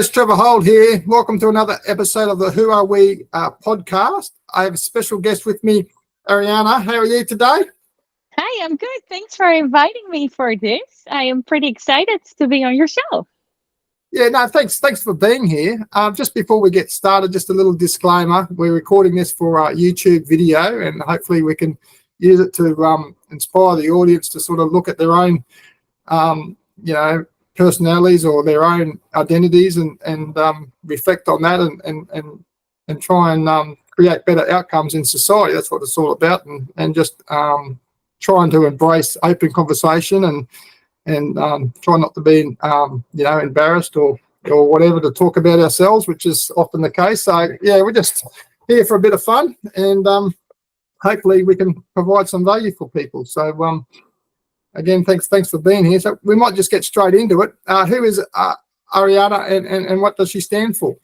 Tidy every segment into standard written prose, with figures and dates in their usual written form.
host, Trevor Hold here. Welcome to another episode of the Who Are We podcast. I have a special guest with me, Ariana. How are you today? Hi, I'm good. Thanks for inviting me for this. I am pretty excited to be on your show. Yeah, no, thanks for being here. Just before we get started, just a little disclaimer. We're recording this for our YouTube video, and hopefully we can use it to inspire the audience to sort of look at their own, personalities or their own identities and reflect on that and try and create better outcomes in society. That's what it's all about, and just trying to embrace open conversation and try not to be embarrassed or whatever to talk about ourselves, which is often the case. So yeah, we're just here for a bit of fun, and hopefully we can provide some value for people. So again, thanks for being here. So we might just get straight into it. Who is Ariana, and what does she stand for?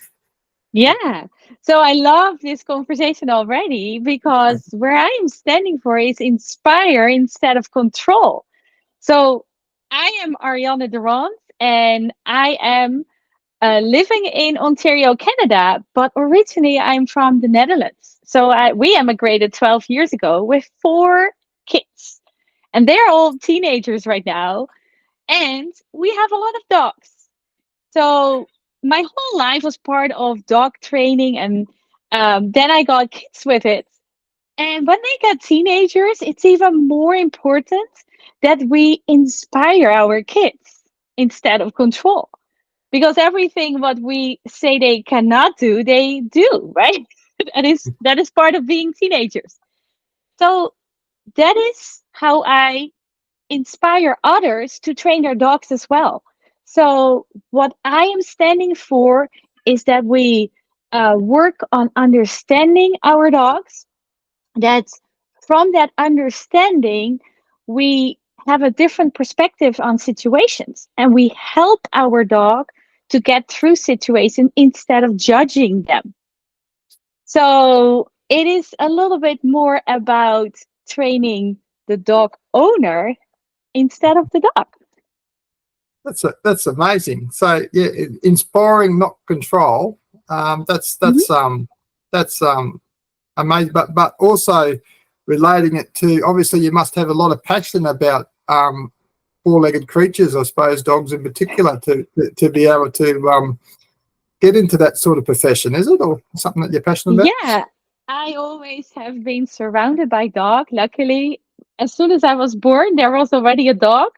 Yeah. So I love this conversation already because where I am standing for is inspire instead of control. So I am Ariane de Rond and I am living in Ontario, Canada, but originally I'm from the Netherlands. So we emigrated 12 years ago with 4 kids, and they're all teenagers right now. And we have a lot of dogs. So my whole life was part of dog training, and then I got kids with it. And when they get teenagers, it's even more important that we inspire our kids instead of control. Because everything what we say they cannot do, they do, right? that is part of being teenagers. So that is how I inspire others to train their dogs as well. So what I am standing for is that we work on understanding our dogs, that from that understanding, we have a different perspective on situations and we help our dog to get through situations instead of judging them. So it is a little bit more about training the dog owner instead of the dog. That's amazing. So yeah, inspiring, not control. That's Mhm. that's amazing. But also relating it to, obviously you must have a lot of passion about four-legged creatures, I suppose dogs in particular, to be able to get into that sort of profession. Is it, or something that you're passionate about? Yeah, I always have been surrounded by dog. Luckily, as soon as I was born, there was already a dog,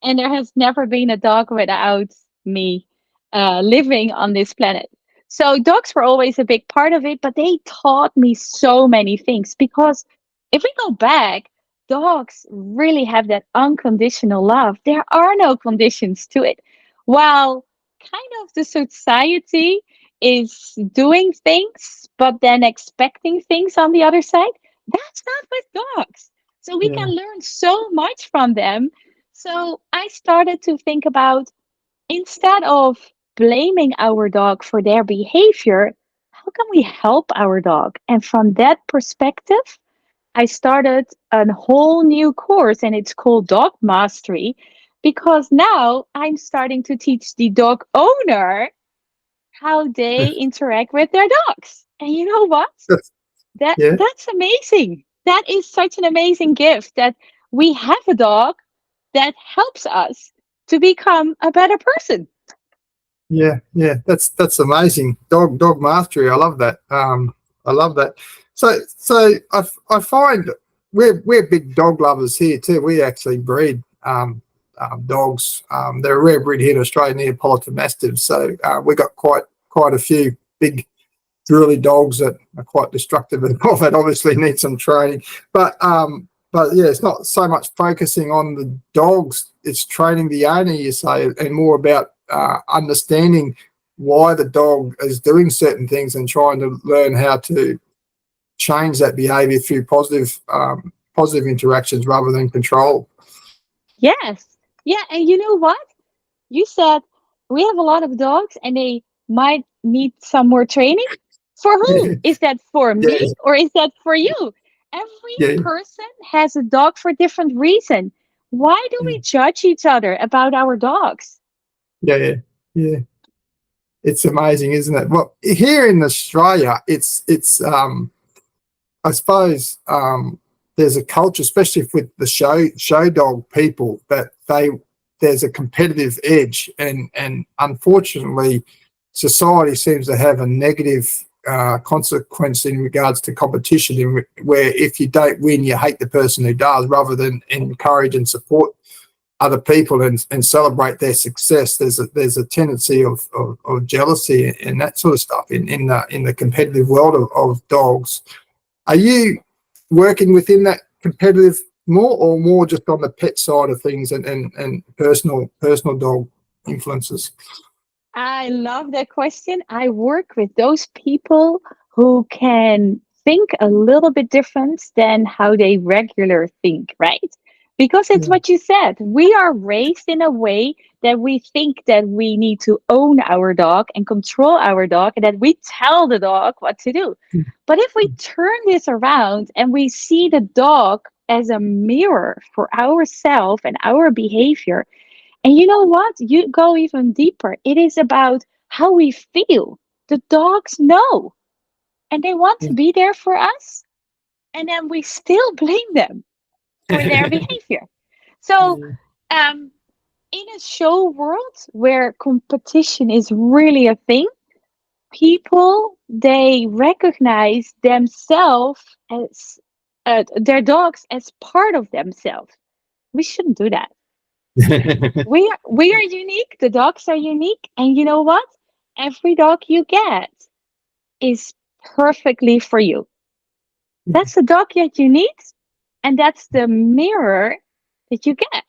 and there has never been a dog without me living on this planet. So dogs were always a big part of it, but they taught me so many things because if we go back, dogs really have that unconditional love. There are no conditions to it. While kind of the society is doing things, but then expecting things on the other side, that's not with dogs. So we can Yeah, learn so much from them. So I started to think about, instead of blaming our dog for their behavior, how can we help our dog? And from that perspective, I started a whole new course and it's called Dog Mastery because now I'm starting to teach the dog owner how they interact with their dogs. And you know what? that's, That yeah, that's amazing. That is such an amazing gift that we have a dog that helps us to become a better person. yeah. That's amazing. Dog mastery. I love that. I love that. So I find we're big dog lovers here too. We actually breed dogs. They're a rare breed here in Australia, Neapolitan Mastiffs. So we got quite a few big drily dogs that are quite destructive and that obviously need some training. But yeah, it's not so much focusing on the dogs; it's training the owner, you say, and more about understanding why the dog is doing certain things and trying to learn how to change that behaviour through positive interactions rather than control. Yes. Yeah, and you know what? You said we have a lot of dogs and they might need some more training. For whom? Is that for Yeah, me or is that for you? Every yeah, person has a dog for different reason. Why do yeah, we judge each other about our dogs? yeah, yeah, yeah. It's amazing, isn't it? Well, here in Australia, it's I suppose there's a culture, especially with the show dog people, that there's a competitive edge, and unfortunately, society seems to have a negative consequence in regards to competition, where if you don't win, you hate the person who does, rather than encourage and support other people and celebrate their success. There's a tendency of jealousy and that sort of stuff in the competitive world of dogs. Are you working within that competitive more, or more just on the pet side of things and personal dog influences? I love that question. I work with those people who can think a little bit different than how they regular think, right? Because it's Yeah. what you said. We are raised in a way that we think that we need to own our dog and control our dog, and that we tell the dog what to do. But if we turn this around and we see the dog as a mirror for ourselves and our behavior, and you know what? You go even deeper. It is about how we feel. The dogs know and they want to be there for us. And then we still blame them for their behavior. So, um, in a show world where competition is really a thing, people they recognize themselves as their dogs as part of themselves. We shouldn't do that. We are unique. The dogs are unique, and you know what? Every dog you get is perfectly for you. That's the dog that you need, and that's the mirror that you get.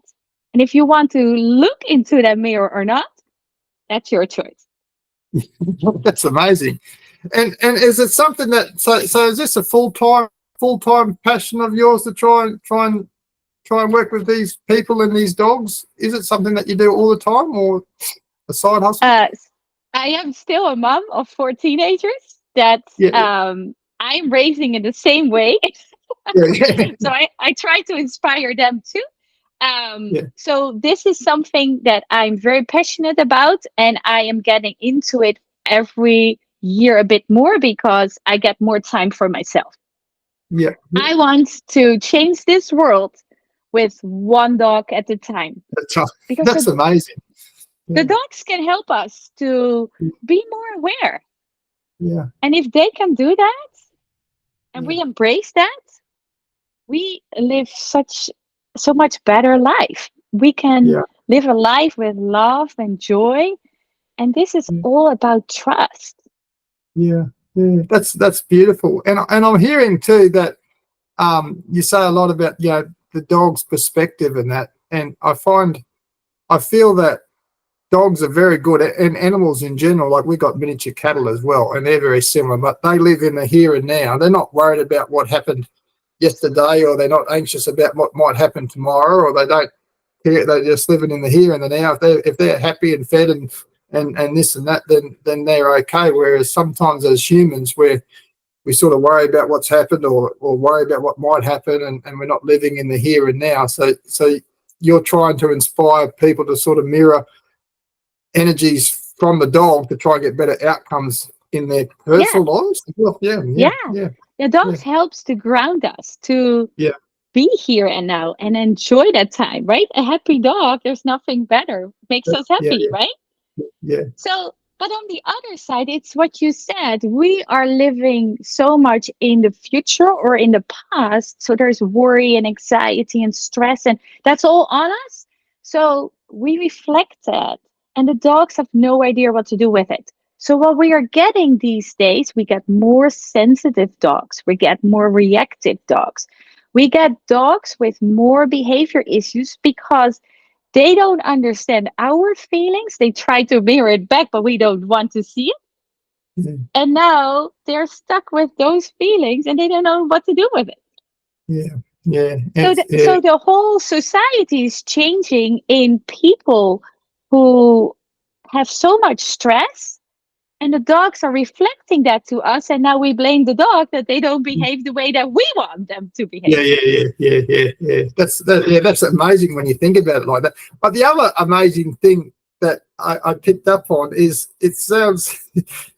And if you want to look into that mirror or not, that's your choice. That's amazing. And is it something that so is this a full time passion of yours to try and work with these people and these dogs? Is it something that you do all the time, or a side hustle? I am still a mom of four teenagers that Yeah, I'm raising in the same way. yeah, So I try to inspire them too. yeah, So this is something that I'm very passionate about, and I am getting into it every year a bit more because I get more time for myself. yeah, yeah. I want to change this world with one dog at a time That's because that's amazing. the Yeah, dogs can help us to be more aware. yeah, And if they can do that and yeah, we embrace that, we live so much better life. We can yeah, live a life with love and joy, and this is yeah, all about trust. yeah, yeah. That's beautiful. And I'm hearing too that you say a lot about the dog's perspective and that, and I feel that dogs are very good, and animals in general. Like we got miniature cattle as well, and they're very similar, but they live in the here and now. They're not worried about what happened yesterday, or they're not anxious about what might happen tomorrow, or they don't care. They're just living in the here and the now. If they're happy and fed and this and that, then they're okay. Whereas sometimes as humans, we sort of worry about what's happened, or worry about what might happen, and we're not living in the here and now. So you're trying to inspire people to sort of mirror energies from the dog to try and get better outcomes in their Yeah, personal lives. Well, yeah, yeah, yeah. yeah, The yeah, dogs helps to ground us to yeah, be here and now and enjoy that time, right? A happy dog, there's nothing better. Makes us yeah, happy, yeah, right? yeah, So, but on the other side, it's what you said. We are living so much in the future or in the past. So there's worry and anxiety and stress, and that's all on us. So we reflect that, and the dogs have no idea what to do with it. So, what we are getting these days, we get more sensitive dogs, we get more reactive dogs, we get dogs with more behavior issues because they don't understand our feelings. They try to mirror it back, but we don't want to see it. yeah, And now they're stuck with those feelings and they don't know what to do with it. yeah, yeah. So It's yeah, the whole society is changing in people who have so much stress, and the dogs are reflecting that to us. And now we blame the dog that they don't behave the way that we want them to yeah, behave. yeah, yeah, yeah. Yeah. That's amazing when you think about it like that. But the other amazing thing that I picked up on is it sounds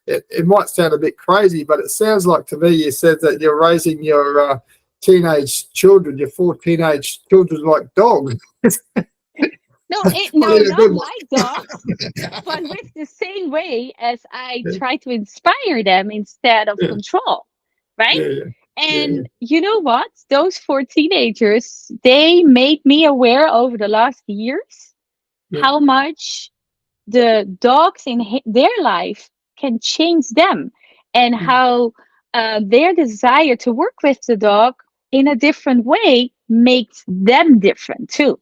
it might sound a bit crazy, but it sounds like to me you said that you're raising your teenage children, your four teenage children, like dogs. No, Probably no, in a not good way. like dogs, but with the same way as I try to inspire them instead of Yeah, control, right? yeah, yeah, yeah, And you know what? Those four teenagers, they made me aware over the last years yeah, how much the dogs in their life can change them, and how their desire to work with the dog in a different way makes them different too.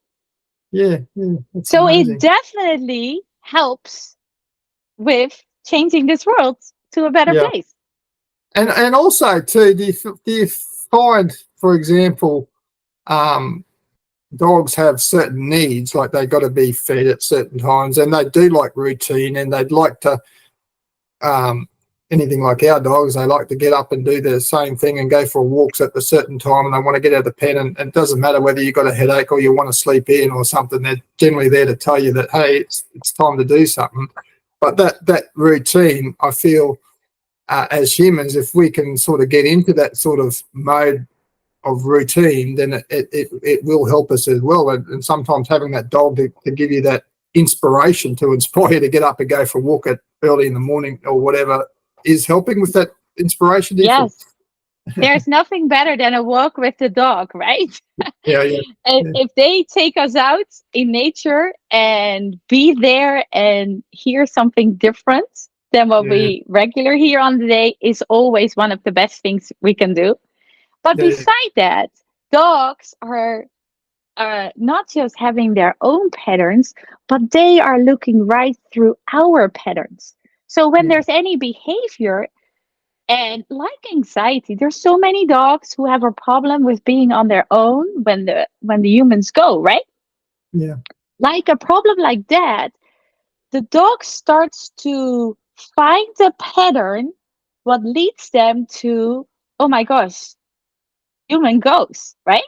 yeah, yeah. That's So it amazing. definitely helps with changing this world to a better Yeah, place. and also too, do you find, for example, um, dogs have certain needs, like they got to be fed at certain times, and they do like routine, and they'd like to um, anything like our dogs. They like to get up and do the same thing and go for walks at a certain time, and they want to get out of the pen. And it doesn't matter whether you've got a headache or you want to sleep in or something. They're generally there to tell you that hey, it's time to do something. But that routine, I feel, as humans, if we can sort of get into that sort of mode of routine, then it will help us as well. And sometimes having that dog to give you that inspiration, to inspire you to get up and go for a walk at early in the morning or whatever, is helping with that inspiration. Do you feel? Yes, there's nothing better than a walk with the dog, right? Yeah, yeah, And yeah, if they take us out in nature and be there and hear something different than what yeah, we regular hear on the day, is always one of the best things we can do. But yeah, yeah, beside that, dogs are not just having their own patterns, but they are looking right through our patterns. So when yeah, there's any behavior, and like anxiety, there's so many dogs who have a problem with being on their own when the humans go, right? yeah, Like a problem like that, the dog starts to find a pattern what leads them to, oh my gosh, human goes, right?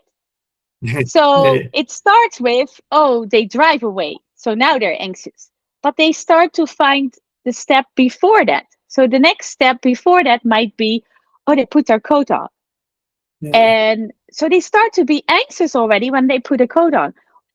yeah, So yeah, it starts with, oh, they drive away. So now they're anxious. But they start to find the step before that. So the next step before that might be, oh, they put their coat on. yeah, And so they start to be anxious already when they put a coat on.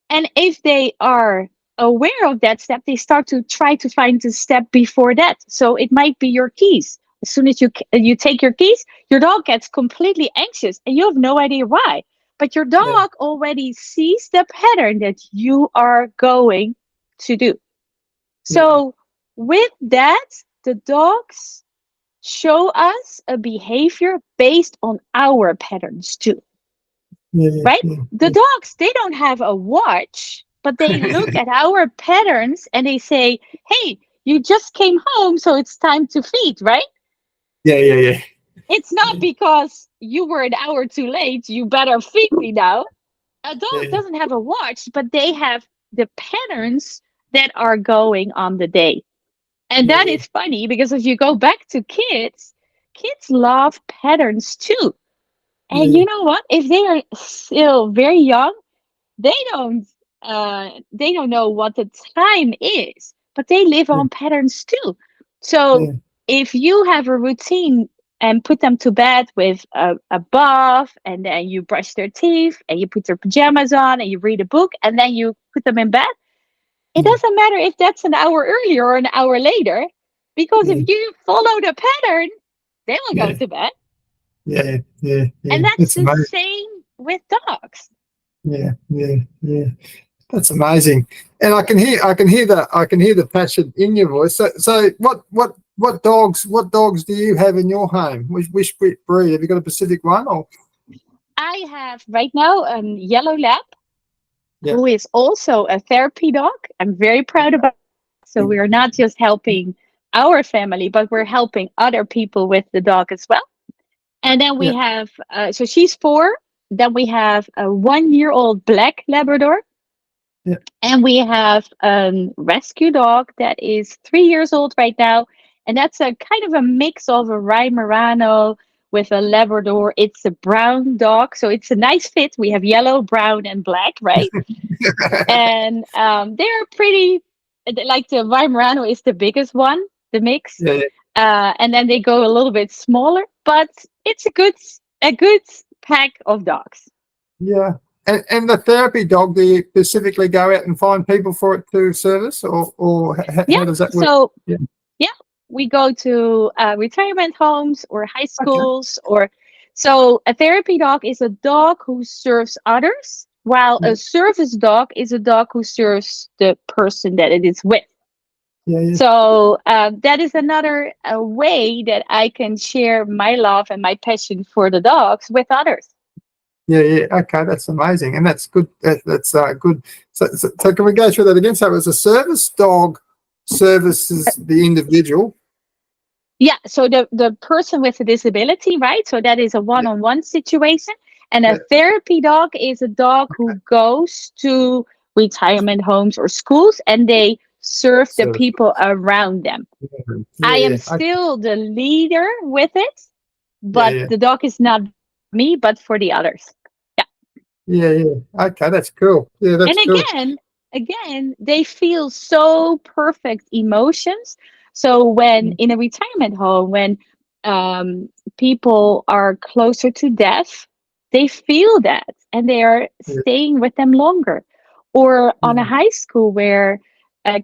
And if they are aware of that step, they start to try to find the step before that. So it might be your keys. As soon as you take your keys, your dog gets completely anxious and you have no idea why. But your yeah, dog already sees the pattern that you are going to do. yeah, So with that, the dogs show us a behavior based on our patterns too, yeah, right? yeah, The dogs, they don't have a watch, but they look at our patterns and they say, hey, you just came home, so it's time to feed, right? yeah, yeah, yeah, It's not because you were an hour too late, you better feed me now. A dog yeah, doesn't have a watch, but they have the patterns that are going on the day. And that yeah, is funny because if you go back to kids, kids love patterns too. And yeah, you know what? If they are still very young, they don't they don't know what the time is, but they live yeah, on patterns too. So yeah, if you have a routine and put them to bed with a bath, and then you brush their teeth and you put their pajamas on and you read a book and then you put them in bed, it yeah, doesn't matter if that's an hour earlier or an hour later, because yeah, if you follow the pattern, they will go yeah, to bed. yeah, yeah, And yeah. that's It's the amazing. same with dogs. Yeah, yeah, yeah. That's amazing, and I can hear the passion in your voice. So what dogs do you have in your home? Which breed? Have you got a specific one or? I have right now a yellow lab Yeah, who is also a therapy dog. I'm very proud about it. So we are not just helping our family, but we're helping other people with the dog as well. And then we yeah, have, so she's 4. Then we have a 1-year-old black Labrador. yeah, And we have a rescue dog that is 3 years old right now. And that's a kind of a mix of a Weimaraner with a Labrador. It's a brown dog. So it's a nice fit. We have yellow, brown, and black, right? And they're pretty. like the Weimaraner is the biggest one, the mix, Yeah, and then they go a little bit smaller, but it's a good pack of dogs. yeah. And the therapy dog, do you specifically go out and find people for it to service, or Yeah. how does that work? So Yeah. yeah, we go to retirement homes or high Okay. schools, or so a therapy dog is a dog who serves others, while Yeah. a service dog is a dog who serves the person that it is with. Yeah. Yeah. So that is another way that I can share my love and my passion for the dogs with others. Yeah, yeah. Okay, that's amazing, and that's good. That's good. So can we go through that again? So, it was a service dog services the individual. Yeah, so the person with a disability, right? So that is a Yeah, one-on-one situation. And a yeah. therapy dog is a dog who goes to retirement homes or schools and they serve the Service. people around them. Yeah, I am yeah. Okay. still the leader with it, Yeah, but yeah. the dog is not me, but for the others. Yeah. Yeah, yeah. Okay, that's cool. Yeah, And that's cool. again, they feel so perfect emotions. So when in a retirement home, when um, people are closer to death, they feel that and they are Yeah, staying with them longer. Or on a yeah, high school where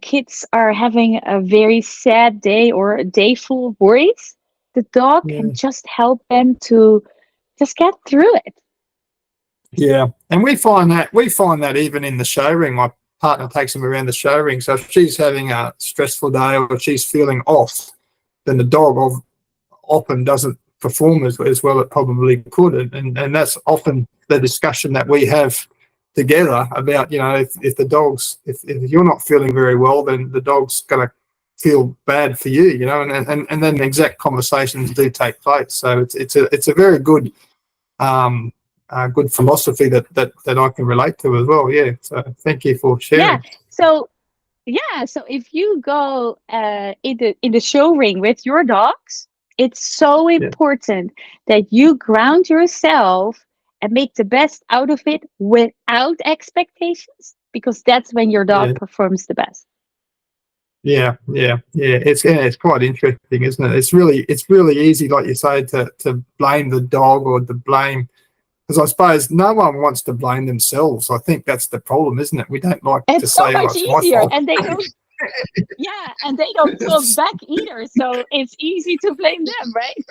kids are having a very sad day or a day full of worries, the dog can yeah. just help them to just get through it. Yeah, and we find that even in the show ring, my partner takes them around the show ring. So if she's having a stressful day or she's feeling off, then the dog often doesn't perform as well it probably could, and that's often the discussion that we have together about, if the dog's if you're not feeling very well, then the dog's going to feel bad for you, and then the exact conversations do take place. So it's a very good philosophy that I can relate to as well. Yeah. So thank you for Yeah. sharing. So yeah, so if you go in the show ring with your dogs, it's so Yeah. important that you ground yourself and make the best out of it without expectations, because that's when your dog Yeah. performs the best. Yeah. Yeah. Yeah. It's quite interesting, isn't it? It's really easy, like you say, to blame the dog or to blame, because I suppose no one wants to blame themselves. I think that's the problem, isn't it? We don't like to It's so say, "Oh, much it's my easier, fault." and they don't. Yeah, and they don't talk back either, so it's easy to blame them, right?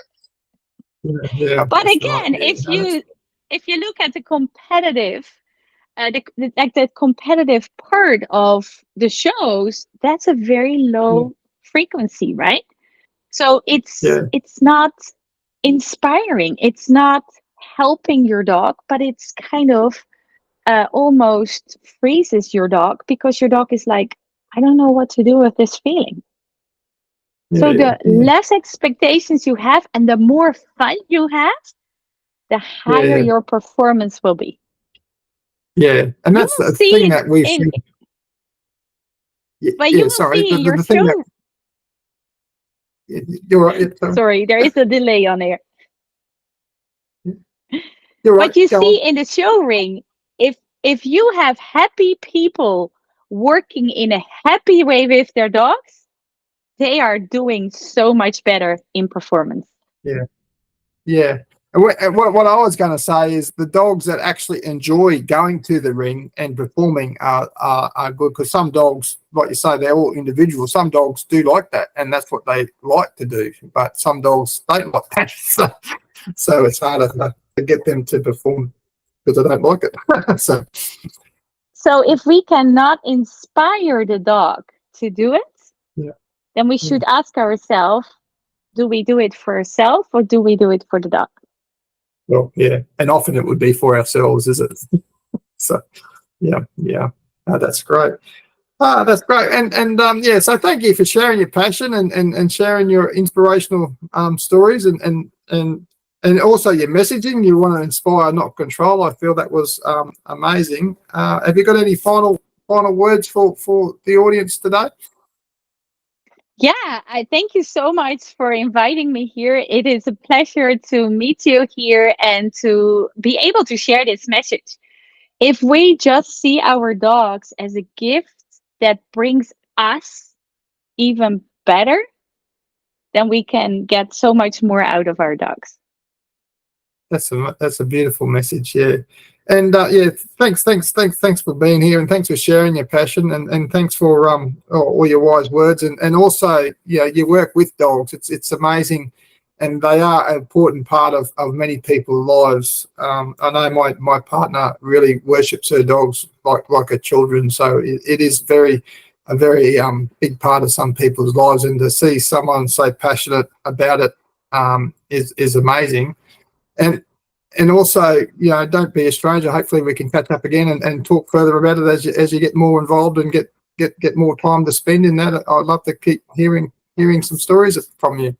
Yeah. Yeah. But That's right. again, Yeah. No, that's if you look at the competitive like the competitive part of the shows, that's a very yeah. low frequency, right? So Yeah. it's not inspiring, it's not helping your dog, but it's kind of almost freezes your dog, because your dog is like, I don't know what to do with this feeling. Yeah. So Yeah. the Yeah. less expectations you have and the more fun you have, the Yeah. higher Yeah. your performance will be. Yeah. And You that's will the see thing it that we've in seen. Yeah. but you Yeah. will Sorry. see The, in the, your the thing that show. you're right. Yeah, sorry. Sorry, there is a delay on there. You're right. What you Go on. see in the show ring, if you have happy people working in a happy way with their dogs, they are doing so much better in performance. Yeah. Yeah. And what I was going to say is the dogs that actually enjoy going to the ring and performing are good, because some dogs, like you say, they're all individual. Some dogs do like that, and that's what they like to do. But some dogs don't like that. So it's harder to get them to perform because they don't like it. So, So if we cannot inspire the dog to do it, yeah. then we Yeah. should ask ourselves, do we do it for ourselves or do we do it for the dog? Well, yeah. And often it would be for ourselves, is it? So, yeah. Yeah. That's great. That's great. And yeah, so thank you for sharing your passion and sharing your inspirational stories and also your messaging. You want to inspire, not control. I feel that was amazing. Have you got any final words for the audience today? Yeah, I thank you so much for inviting me here. It is a pleasure to meet you here and to be able to share this message. If we just see our dogs as a gift that brings us even better, then we can get so much more out of our dogs. That's a beautiful message, yeah. And yeah, thanks for being here, and thanks for sharing your passion, and thanks for all your wise words, and also, yeah, you work with dogs. It's amazing, and they are an important part of many people's lives. I know my partner really worships her dogs like her children, so it is a very big part of some people's lives, and to see someone so passionate about it is amazing. And also, don't be a stranger. Hopefully we can catch up again and talk further about it as you get more involved and get more time to spend in that. I'd love to keep hearing some stories from you.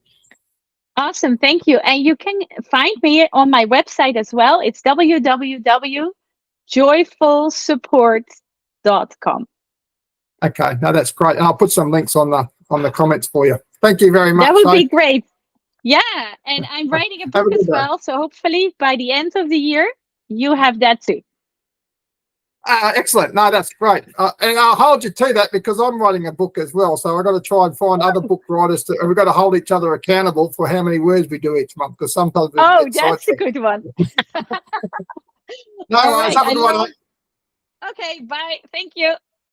Awesome. Thank you. And you can find me on my website as well. It's www.joyfulsupport.com. Okay, no, that's great. And I'll put some links on the comments for you. Thank you very much. That would be great. Yeah, and I'm writing a book as well, so hopefully by the end of the year, you have that too. Excellent. No, that's great. And I'll hold you to that, because I'm writing a book as well. So I've got to try and find other book writers, and we've got to hold each other accountable for how many words we do each month, because sometimes we get that's a good one. No worries. Have a good one. Okay, bye. Thank you.